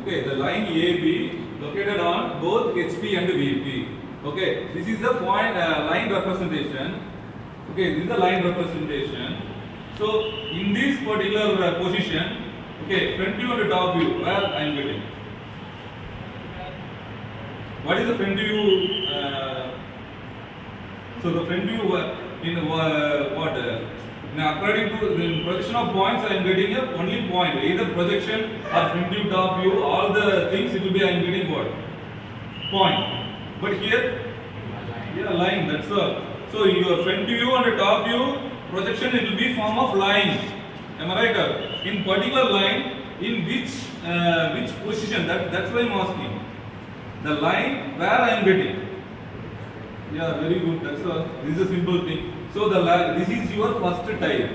Okay, the line AB located on both HP and VP. Okay, this is the point line representation. Okay, this is the line representation. So in this particular position, okay, front view and top view, where I am getting. What is the front view? So the front view in what? Now according to the projection of points, I am getting a only point. Either projection or front view, top view, all the things it will be I am getting what? Point. But here, yeah, line. That's all. So your front view and top view projection it will be form of line. Am I right? In particular line, in which position? That's why I am asking. The line where I am getting. Yeah, very good. That's all. This is a simple thing. So this is your first type.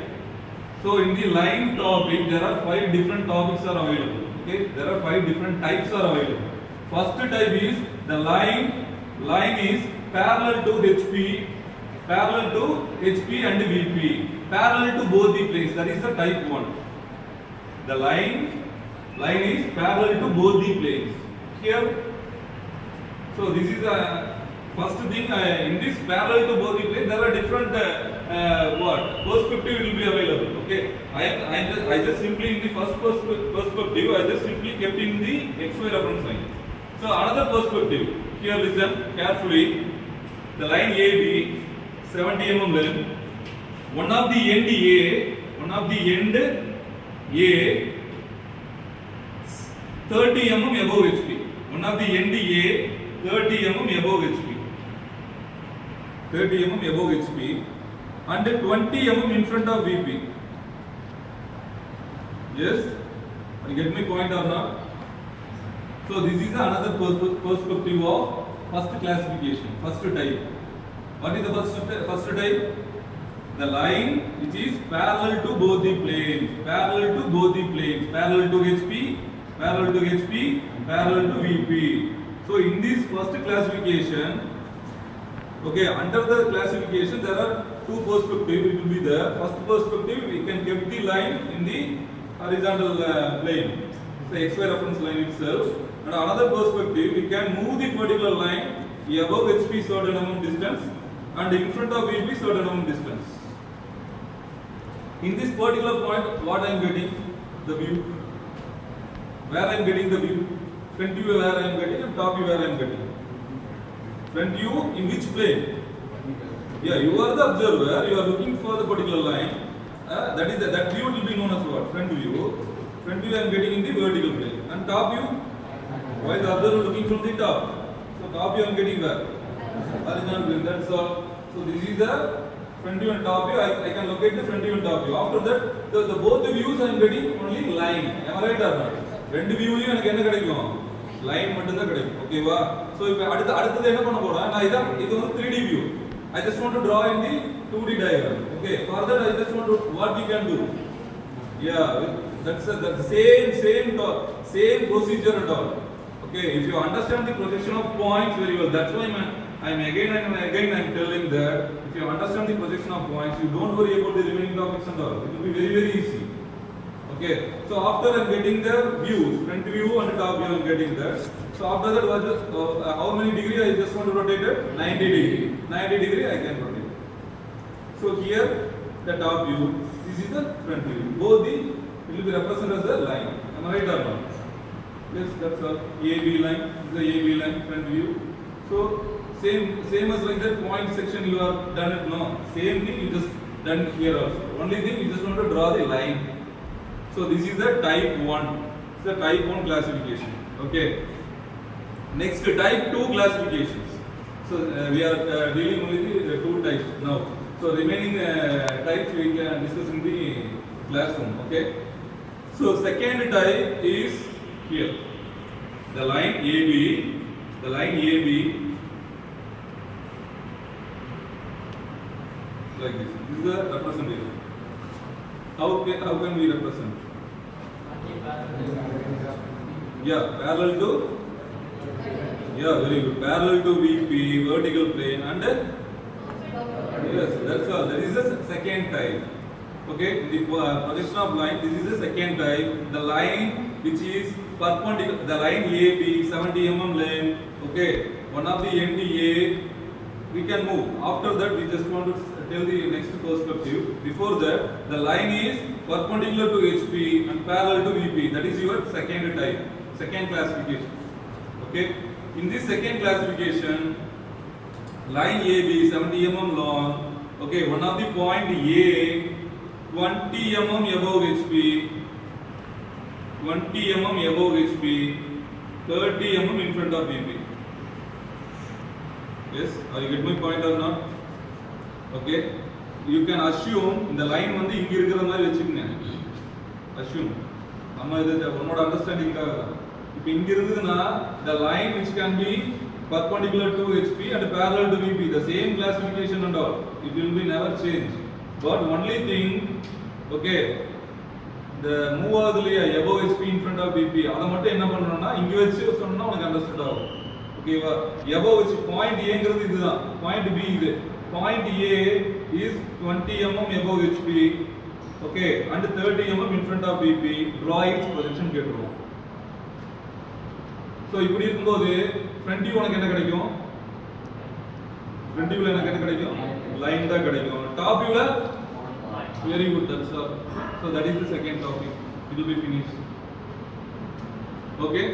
So in the line topic, there are 5 different topics are available. Okay, there are 5 different types are available. First type is the line. Line is parallel to HP, parallel to HP and VP, parallel to both the planes. That is the type 1. The line is parallel to both the planes. Here, so this is a first thing. In this parallel to both the planes, there are different perspective will be available. Okay, I just simply in the first perspective, I just simply kept in the XY reference line. So another perspective. Here listen carefully. The line AB 70 mm length. One of the end A 30 mm above HP. One of the end A 30 mm above HP. 30 mm above HP and 20 mm in front of VP. Yes? You get my point or not? So this is another perspective of first classification, first type. What is the first type? The line which is parallel to both the planes, parallel to HP, parallel to VP. So in this first classification, okay, under the classification there are 2 perspectives. It will be there. First perspective, we can keep the line in the horizontal plane, the XY reference line itself. And another perspective, we can move the particular line above HP certain amount distance and in front of VP certain amount distance. In this particular point, what I am getting? The view. Where I am getting the view? Front view where I am getting and top view where I am getting. Front view in which plane? Yeah, you are the observer, you are looking for the particular line. That view will be known as what? Front view. Front view I am getting in the vertical plane. And top view? Why the observer looking from the top? So top view I am getting where? Horizontal plane. That's all. So this is the front view and top view. I can locate the front view and top view. After that, the both the views I am getting only line. Am I right or not? ரெண்டு வியூலயும் எனக்கு என்ன கிடைக்கும்? Line மட்டும் தான் கிடைக்கும். ஓகேவா? So இப்போ அடுத்து என்ன பண்ண போறேன்? நான் இது வந்து 3D view. I just want to draw in the 2D diagram. Okay. For that I just want to what we can do. Yeah, that's the same procedure and all. Okay, if you understand the projection of points very well, that's why I'm again telling that if you understand the projection of points, you don't worry about the remaining topics and all. It will be very easy. Okay, so after I'm getting the views, front view and top view I'm getting that. So after that, how many degree I just want to rotate it? 90 degree. 90 degree I can rotate. So here the top view, this is the front view. Both it will be represented as a line. Am I right or not? Yes, that's all. AB line, the AB line, front view. So same as like that point section you have done it now. Same thing you just done here also. Only thing you just want to draw the line. So this is the type 1. It's the type 1 classification. Okay. Next type 2 classifications. So we are dealing only the 2 types now. So remaining types we can discuss in the classroom. Okay. So second type is here. The line AB. The line AB. Like this. This is the representation. How can we represent? Yeah, parallel to. Yeah, very good. Parallel to VP, vertical plane, and yes, that's all. That is the second type. Okay, the projection of line. This is the second type. The line which is perpendicular, the line AB 70 mm length, okay, one of the end A, we can move. After that, we just want to tell the next perspective. Before that, the line is perpendicular to HP and parallel to VP. That is your second type, second classification. Okay, in this second classification, line AB 70 mm long, okay, one of the point A 20 mm above HP, 20 mm above HP, 30 mm in front of VP. Yes, are you get my point or not? Okay, you can assume இந்த line வந்து இங்க இருக்கிற மாதிரி வெச்சுக்கங்க. Assume. நம்ம இது உன்னோட அண்டர்ஸ்டாண்டிங்காக தான். இப்போ இங்க இருந்ததுனா the line which can be perpendicular to HP and parallel to VP, the same classification and all, it will be never change. But only thing, okay, the move ஆகுதுலையா above HP in front of VP, அதை மட்டும் என்ன பண்ணணும்னா இங்க வச்சு சொன்னா உனக்கு understand ஆகும். ஓகேவா? above வச்சு பாயிண்ட் ஏங்கிறது இதுதான், பாயிண்ட் B இது. Point A is 20 mm above HP, okay, and 30 mm in front of VP. Draw its projection கேட்றோம். சோ இப்படி இருக்கும்போது ஃப்ரண்ட் வியூ உனக்கு என்ன கிடைக்கும்? ஃப்ரண்ட் வியூல எனக்கு என்ன கிடைக்கும்? லைன் தான் கிடைக்கும். டாப் வியூல very good, that's all. So that is the second topic. It will be finished. Okay.